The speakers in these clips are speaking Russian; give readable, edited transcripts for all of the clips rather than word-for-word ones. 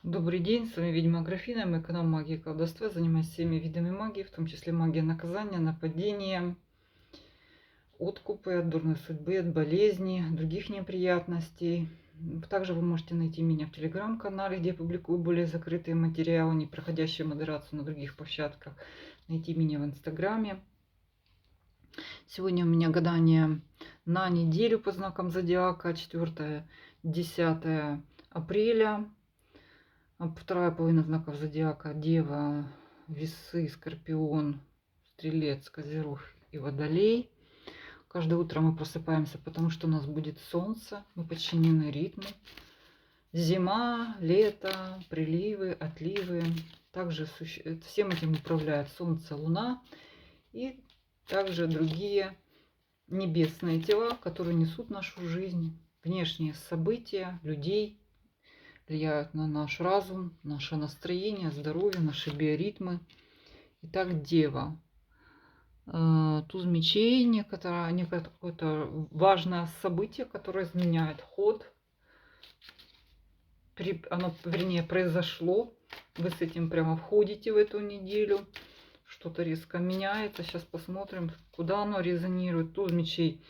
Добрый день, с вами ведьма Аграфена, мой канал Магия и колдовства. Занимаюсь всеми видами магии, в том числе магия наказания, нападения, откупы от дурной судьбы, от болезней, других неприятностей. Также вы можете найти меня в телеграм-канале, где я публикую более закрытые материалы, не проходящие модерацию на других площадках. Найти меня в инстаграме. Сегодня у меня гадание на неделю по знакам зодиака, 4-10 апреля. Вторая половина знаков зодиака: Дева, Весы, Скорпион, Стрелец, Козерог и Водолей. Каждое утро мы просыпаемся, потому что у нас будет солнце, мы подчинены ритму. Зима, лето, приливы, отливы. Также всем этим управляет Солнце, Луна и также другие небесные тела, которые несут нашу жизнь, внешние события, людей, влияют на наш разум, наше настроение, здоровье, наши биоритмы. Итак, Дева. Туз мечей, некое какое-то важное событие, которое изменяет ход. Оно, вернее, произошло. Вы с этим прямо входите в эту неделю. Что-то резко меняется. Сейчас посмотрим, куда оно резонирует. Туз мечей.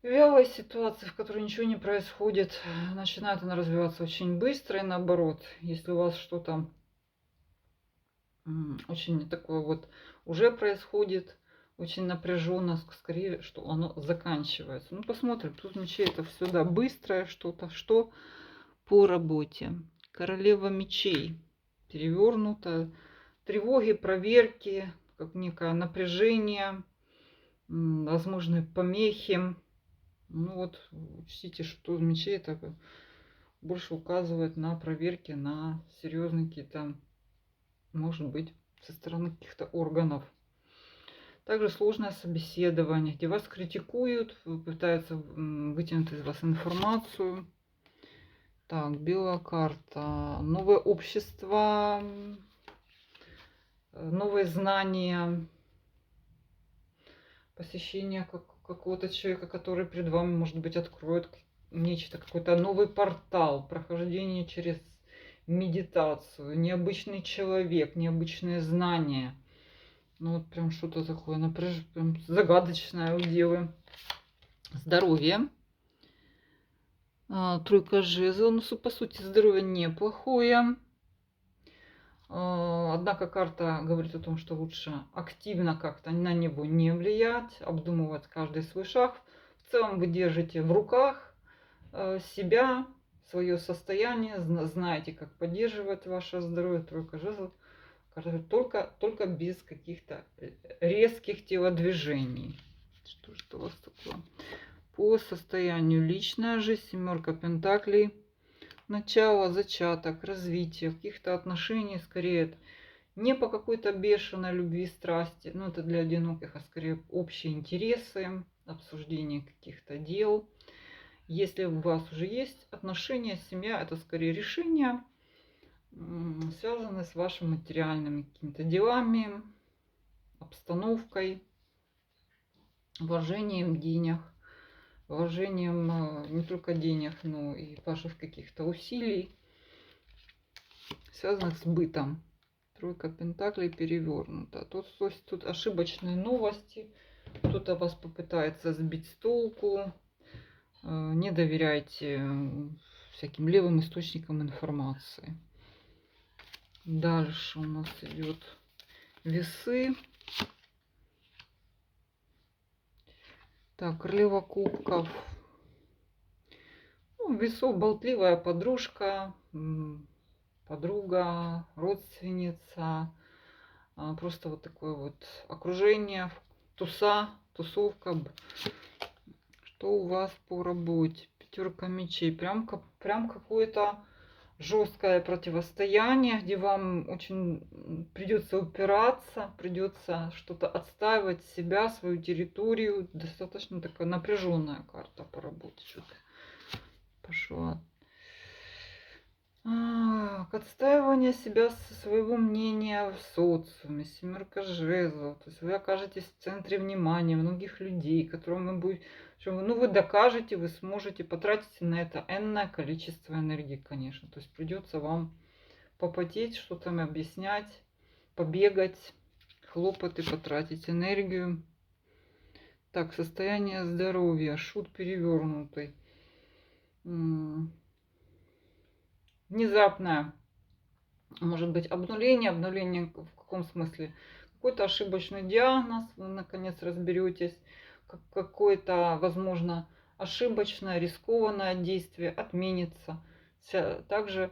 Вялая ситуация, в которой ничего не происходит, начинает она развиваться очень быстро, и наоборот, если у вас что-то очень такое вот уже происходит, очень напряженно, скорее, что оно заканчивается. Ну, посмотрим. Тут мечей это все, да, быстрое что-то, что по работе. Королева мечей перевернута. Тревоги, проверки, как некое напряжение, возможные помехи. Ну вот, учтите, что мечей это больше указывает на проверки, на серьезные какие-то, может быть, со стороны каких-то органов. Также сложное собеседование, где вас критикуют, пытаются вытянуть из вас информацию. Так, белая карта. Новое общество, новые знания, посещение какого-то человека, который перед вами, может быть, откроет нечто, какой-то новый портал, прохождение через медитацию, необычный человек, необычные знания. Ну вот прям что-то такое, прям загадочное у Девы. Здоровье. Тройка жезлов. Ну, по сути, здоровье неплохое. Однако карта говорит о том, что лучше активно как-то на него не влиять, обдумывать каждый свой шаг. В целом вы держите в руках себя, свое состояние, знаете, как поддерживать ваше здоровье. Тройка жезлов. Только без каких-то резких телодвижений. Что же у вас такое? По состоянию личная жизнь, семерка пентаклей. Начало, зачаток, развитие каких-то отношений, скорее не по какой-то бешеной любви, страсти, но это для одиноких, а скорее общие интересы, обсуждение каких-то дел. Если у вас уже есть отношения, семья, это скорее решения, связанные с вашими материальными какими-то делами, обстановкой, вложением денег, вложением не только денег, но и ваших каких-то усилий, связанных с бытом. Тройка пентаклей перевернута. Тут ошибочные новости. Кто-то вас попытается сбить с толку. Не доверяйте всяким левым источникам информации. Дальше у нас идет весы. Так, королева кубков. Ну, весов болтливая подружка, подруга, родственница. Просто вот такое вот окружение, тусовка. Что у вас по работе? Пятерка мечей. Прям какое-то жесткое противостояние, где вам очень придется упираться, придется что-то отстаивать себя, свою территорию. Достаточно такая напряженная карта по работе. Что-то пошла. Отстаивание себя, своего мнения в социуме, семерка жезлов. То есть вы окажетесь в центре внимания многих людей, которым вы Что, ну, вы докажете, вы сможете, потратите на это энное количество энергии, конечно. То есть придется вам попотеть, что-то им объяснять, побегать, хлопоты, потратить энергию. Так, состояние здоровья, шут перевернутый. Внезапное, может быть, обнуление в каком смысле? Какой-то ошибочный диагноз, вы наконец разберетесь, какое-то, возможно, ошибочное, рискованное действие отменится. Также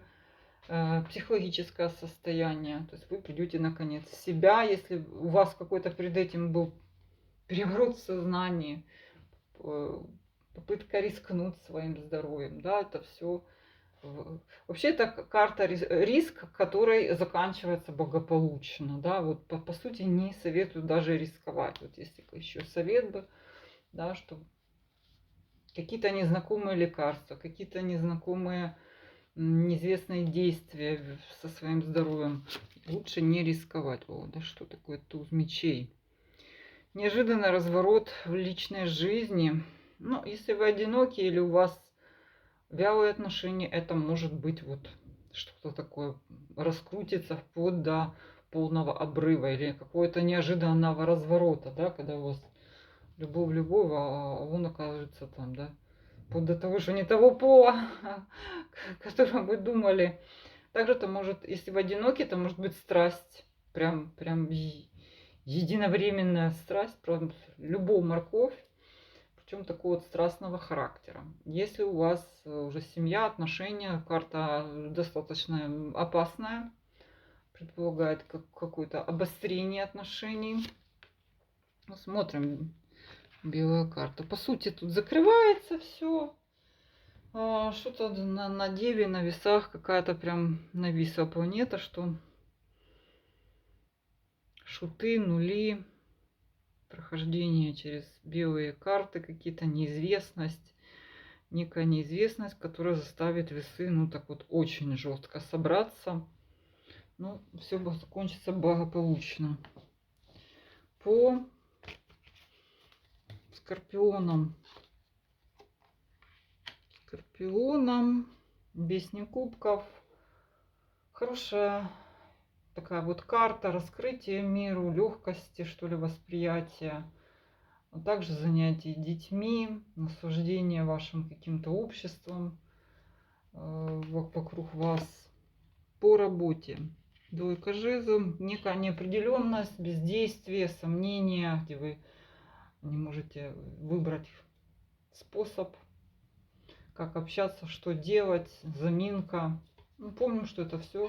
психологическое состояние, то есть вы придете наконец в себя, если у вас какой-то перед этим был переворот в сознании, попытка рискнуть своим здоровьем, да, это все. Вообще это карта риск, который заканчивается благополучно, да, вот по сути не советую даже рисковать, вот если еще совет бы, да, что какие-то незнакомые лекарства, какие-то незнакомые неизвестные действия со своим здоровьем, лучше не рисковать. О, да что такое туз мечей? Неожиданный разворот в личной жизни. Ну, если вы одиноки или у вас вялые отношения, это может быть вот что-то такое, раскрутится вплоть до полного обрыва или какого-то неожиданного разворота, да, когда у вас любовь, а он окажется там, да, вплоть до того, что не того пола, о котором вы думали. Также это может, если вы одиноки, это может быть страсть, прям единовременная страсть, прям любовь, морковь, причем такого вот страстного характера. Если у вас уже семья, отношения, карта достаточно опасная, предполагает какое-то обострение отношений. Ну, смотрим, белая карта. По сути, тут закрывается все. Что-то на Деве, на весах какая-то прям нависла планета, что шуты, нули, прохождение через белые карты, какие-то неизвестность, некая неизвестность, которая заставит весы, ну так вот очень жестко собраться. Ну, все закончится благополучно. По скорпионам. Бесни кубков. Хорошая такая вот карта раскрытия миру, легкости, что ли, восприятия. А также занятия детьми, наслаждение вашим каким-то обществом вокруг вас. По работе. Двойка жезлов, некая неопределенность, бездействие, сомнения, где вы не можете выбрать способ, как общаться, что делать, заминка. Ну, помним, что это все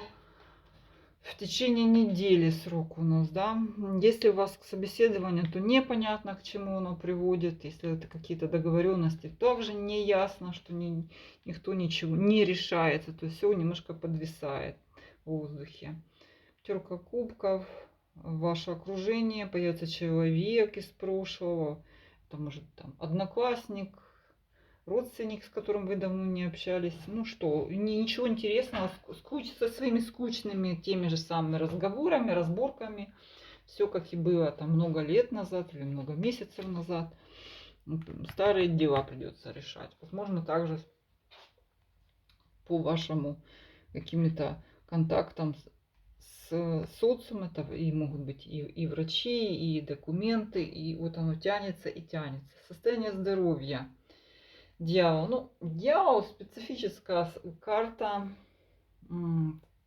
в течение недели срок у нас, да. Если у вас к собеседованию, то непонятно, к чему оно приводит. Если это какие-то договоренности, также не ясно, что никто ничего не решается. То есть все немножко подвисает в воздухе. Пятерка кубков, ваше окружение, появится человек из прошлого. Это может там одноклассник, родственник, с которым вы давно не общались. Ну что, ничего интересного, со своими скучными теми же самыми разговорами, разборками. Все как и было там много лет назад или много месяцев назад. Старые дела придется решать. Возможно, также по вашему каким-то контактам с социумом, это и могут быть и врачи, и документы, и вот оно тянется и тянется. Состояние здоровья. Дьявол. Ну, дьявол специфическая карта.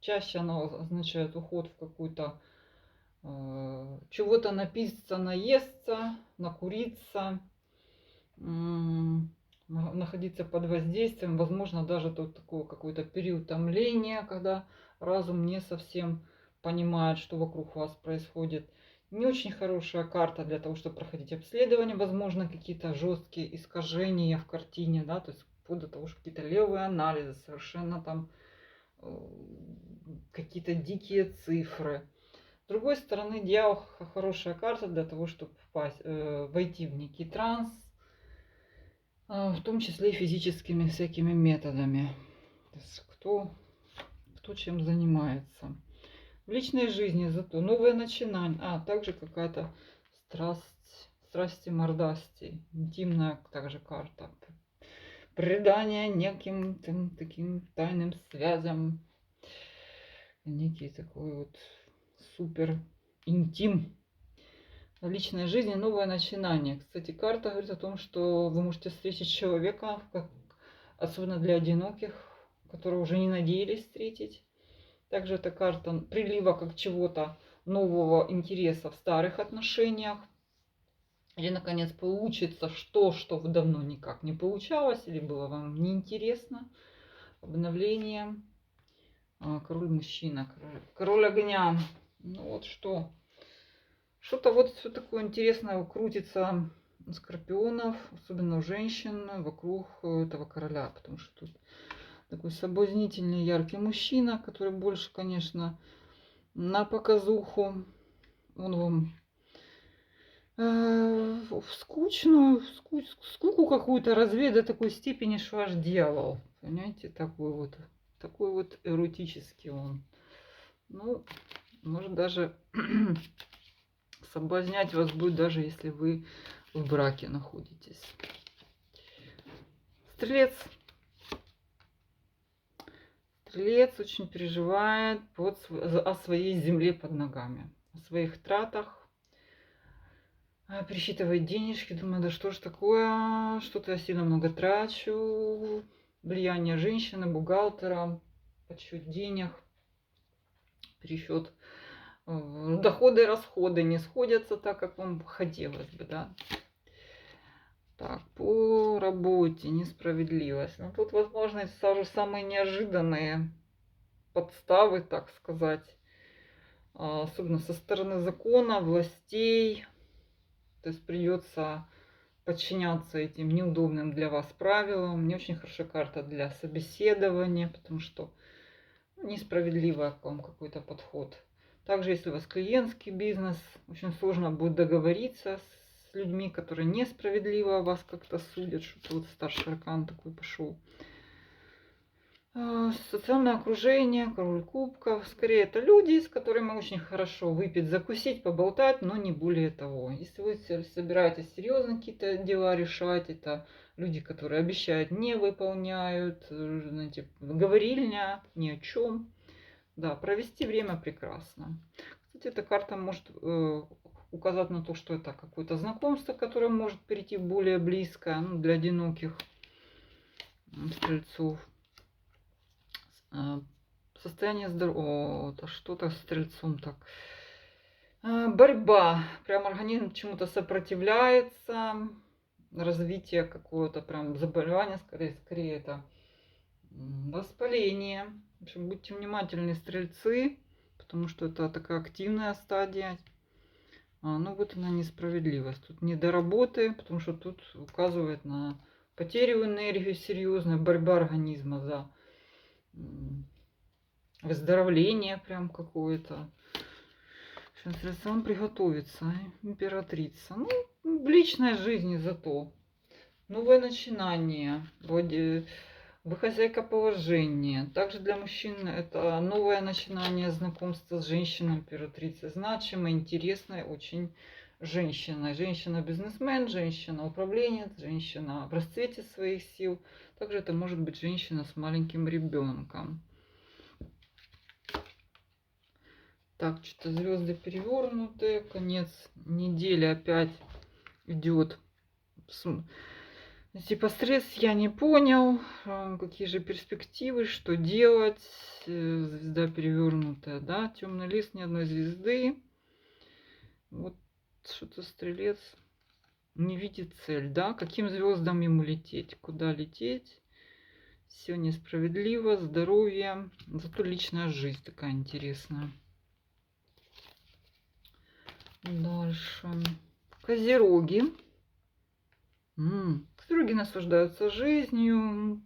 Чаще она означает уход в какую-то чего-то напиться, наесться, накуриться, находиться под воздействием. Возможно, даже тут такой какой-то период томления, когда разум не совсем понимает, что вокруг вас происходит. Не очень хорошая карта для того, чтобы проходить обследование. Возможно, какие-то жесткие искажения в картине, да, то есть вплоть до того, что какие-то левые анализы, совершенно там какие-то дикие цифры. С другой стороны, дьявол хорошая карта для того, чтобы войти в некий транс, в том числе и физическими всякими методами. То есть кто чем занимается. В личной жизни зато новое начинание, также какая-то страсти, мордасти. Интимная также карта. Предание неким таким тайным связям. Некий такой вот супер интим. В личной жизни новое начинание. Кстати, карта говорит о том, что вы можете встретить человека, особенно для одиноких, которого уже не надеялись встретить. Также эта карта прилива как чего-то нового интереса в старых отношениях. Или, наконец, получится что давно никак не получалось, или было вам неинтересно. Обновление. Король мужчина, король огня. Ну вот что. Что-то вот все такое интересное крутится у скорпионов, особенно у женщин, вокруг этого короля. Потому что тут такой соблазнительный, яркий мужчина, который больше, конечно, на показуху. Он вам скуку какую-то развеет до такой степени, что аж дьявол. Понимаете, такой вот эротический он. Ну, может даже соблазнять вас будет, даже если вы в браке находитесь. Стрелец. Стрелец очень переживает о своей земле под ногами, о своих тратах. Пересчитывает денежки, думаю, да что ж такое, что-то я сильно много трачу. Влияние женщины, бухгалтера, подсчет денег, пересчет. Доходы и расходы не сходятся так, как вам хотелось бы, да. Так, по работе несправедливость. Ну, тут, возможно, самые неожиданные подставы, так сказать. Особенно со стороны закона, властей. То есть придется подчиняться этим неудобным для вас правилам. Не очень хорошая карта для собеседования, потому что несправедливо к вам какой-то подход. Также, если у вас клиентский бизнес, очень сложно будет договориться с людьми, которые несправедливо вас как-то судят. Что-то вот старший аркан такой пошел. Социальное окружение, король кубков. Скорее, это люди, с которыми очень хорошо выпить, закусить, поболтать, но не более того. Если вы собираетесь серьезно какие-то дела решать, это люди, которые обещают, не выполняют, знаете, говорильня, ни о чем. Да, провести время прекрасно. Кстати, эта карта может указать на то, что это какое-то знакомство, которое может перейти в более близкое, ну, для одиноких стрельцов. Состояние здоровья. Это что-то с стрельцом так. Борьба. Прям организм чему-то сопротивляется. Развитие какого-то прям заболевания. Скорее это воспаление. В общем, будьте внимательны, стрельцы. Потому что это такая активная стадия. Ну вот она несправедливость. Тут не до работы. Потому что тут указывает на потерю энергии серьезную. Борьба организма за выздоровление прям какое-то. Сейчас вам приготовиться. Императрица. Ну, в личной жизни зато. Новое начинание. Вы хозяйка положения. Также для мужчин это новое начинание знакомства с женщиной императрицей. Значимой, интересной очень женщиной. Женщина-бизнесмен, женщина-управленец, женщина в расцвете своих сил. Также это может быть женщина с маленьким ребенком. Так, что-то звезды перевернутые. Конец недели опять идет. Типа стресс, я не понял. Какие же перспективы, что делать. Звезда перевернутая, да. Темный лист, ни одной звезды. Вот что-то стрелец не видит цель, да. Каким звездам ему лететь? Куда лететь? Все несправедливо, здоровье. Зато личная жизнь такая интересная. Дальше. Козероги. Козероги наслаждаются жизнью.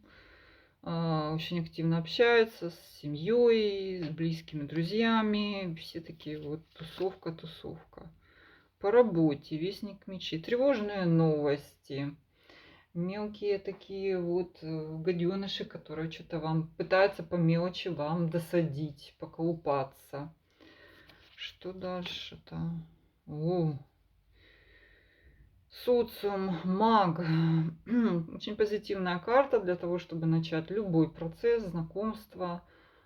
Очень активно общаются с семьей, с близкими друзьями. Все такие вот тусовка. По работе. Вестник мечей. Тревожные новости. Мелкие такие вот гаденыши, которые что-то вам пытаются по мелочи вам досадить, поколупаться. — Что дальше-то? О, Социум, маг. Очень позитивная карта для того, чтобы начать любой процесс знакомства,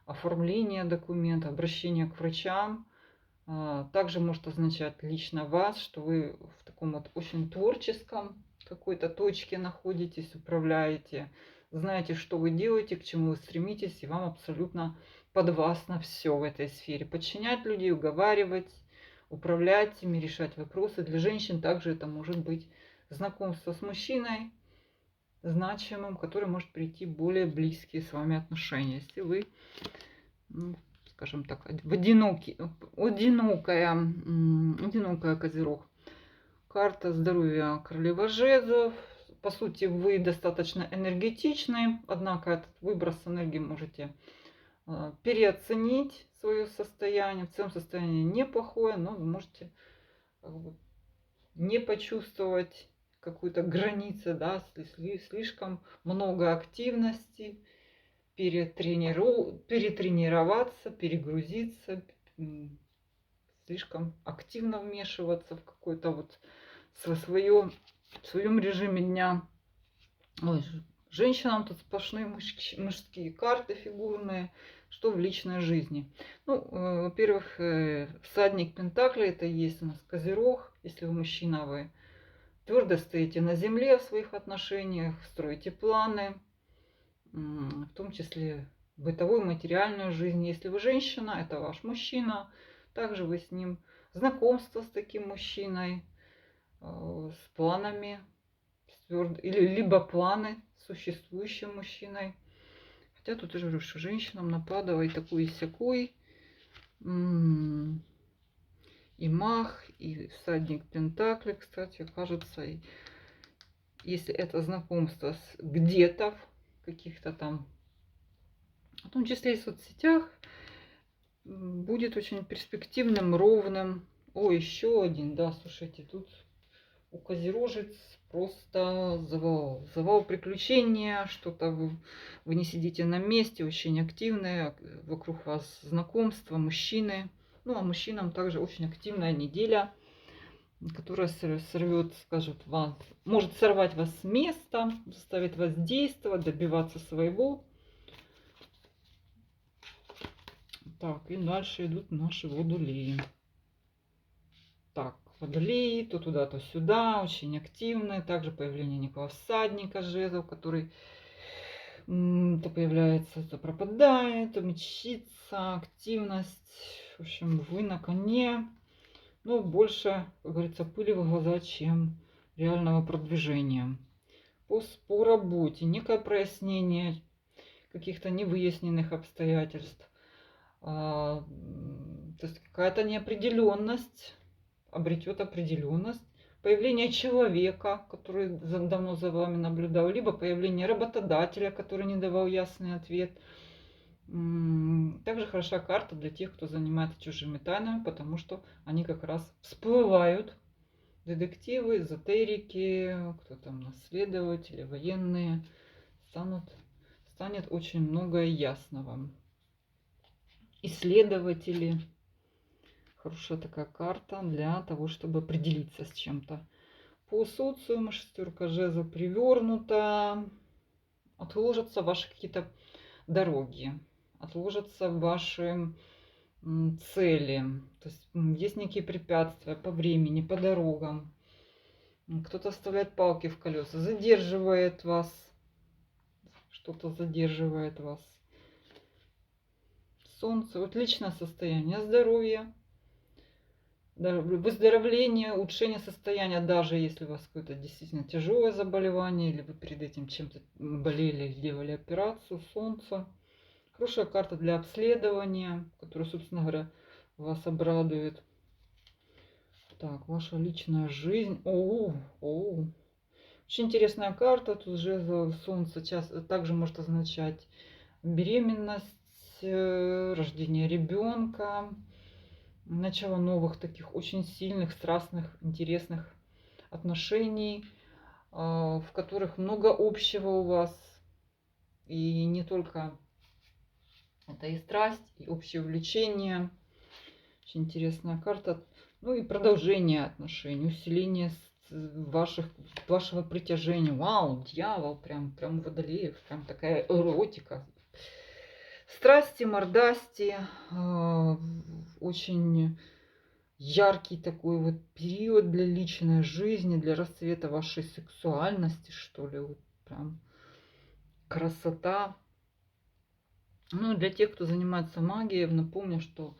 оформления документа, обращения к врачам. Также может означать лично вас, что вы в таком вот очень творческом какой-то точке находитесь, управляете, знаете, что вы делаете, к чему вы стремитесь, и вам абсолютно подвластно все в этой сфере. Подчинять людей, уговаривать, управлять ими, решать вопросы. Для женщин также это может быть знакомство с мужчиной значимым, который может прийти более близкие с вами отношения. Если вы, ну, скажем так, одинокая козерог. Карта здоровья королева жезлов. По сути, вы достаточно энергетичны, однако этот выброс энергии можете переоценить свое состояние. В целом состояние неплохое, но вы можете не почувствовать какую-то границу, да, если слишком много активности, перетренироваться, перегрузиться, слишком активно вмешиваться в какой-то вот в своем режиме дня. Ой, женщинам тут сплошные мужские карты фигурные, что в личной жизни. Ну, во-первых, всадник Пентаклей это и есть у нас козерог. Если вы мужчина, вы твердо стоите на земле в своих отношениях, строите планы, в том числе бытовую, материальную жизнь. Если вы женщина, это ваш мужчина, также вы с ним знакомство с таким мужчиной, с планами, или либо планы с существующим мужчиной. Хотя тут уже говорю, что женщинам нападывай такой и сякой. И маг, и всадник Пентакли, кстати, кажется, и если это знакомство где-то в каких-то там, в том числе и в соцсетях, будет очень перспективным, ровным. О, еще один, да, слушайте, тут у козерожец просто завал приключения, что-то вы не сидите на месте, очень активные, вокруг вас знакомства, мужчины. Ну, а мужчинам также очень активная неделя, которая сорвет, скажет вас, может сорвать вас с места, заставит вас действовать, добиваться своего. Так, и дальше идут наши водолеи. Так, водолеи, то туда, то сюда, очень активные. Также появление некого всадника жезлов, который то появляется, то пропадает, то мечится, активность. В общем, вы на коне. Ну, больше, как говорится, пыли в глаза, чем реального продвижения. По работе некое прояснение каких-то невыясненных обстоятельств. То есть какая-то неопределенность, обретет определенность. Появление человека, который давно за вами наблюдал, либо появление работодателя, который не давал ясный ответ. Также хороша карта для тех, кто занимается чужими тайнами, потому что они как раз всплывают. Детективы, эзотерики, кто там, наследователи, военные. Станет очень многое ясного. Исследователи. Хорошая такая карта для того, чтобы определиться с чем-то. По социуму шестерка жезлов привернута. Отложатся ваши какие-то дороги. Отложатся ваши цели. То есть есть некие препятствия по времени, по дорогам. Кто-то вставляет палки в колеса, задерживает вас. Что-то задерживает вас. Солнце. Вот личное состояние здоровья. Выздоровление, улучшение состояния, даже если у вас какое-то действительно тяжелое заболевание, или вы перед этим чем-то болели, сделали операцию, солнце. Хорошая карта для обследования, которая, собственно говоря, вас обрадует. Так, ваша личная жизнь. Очень интересная карта. Тут жезл солнца также может означать беременность, рождение ребенка, начало новых таких очень сильных, страстных, интересных отношений, в которых много общего у вас. И не только это и страсть, и общее увлечение. Очень интересная карта. Ну и продолжение отношений, усиление вашего притяжения. Вау, дьявол, прям водолеев, прям такая эротика. Страсти, мордасти, очень яркий такой вот период для личной жизни, для расцвета вашей сексуальности, что ли, вот прям красота. Ну, для тех, кто занимается магией, напомню, что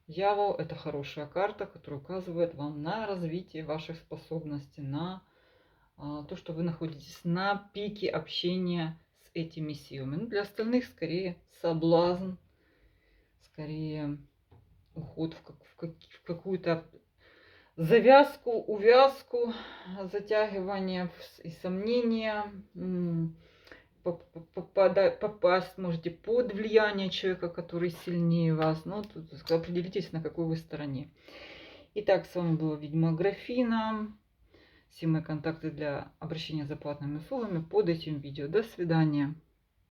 дьявол — это хорошая карта, которая указывает вам на развитие ваших способностей, на то, что вы находитесь на пике общения с этими силами. Ну, для остальных скорее соблазн, скорее уход в какую-то завязку, увязку, затягивание и сомнения. Попасть можете под влияние человека, который сильнее вас. Но тут определитесь, на какой вы стороне. Итак, с вами была ведьма Графина. Все мои контакты для обращения за платными услугами под этим видео. До свидания.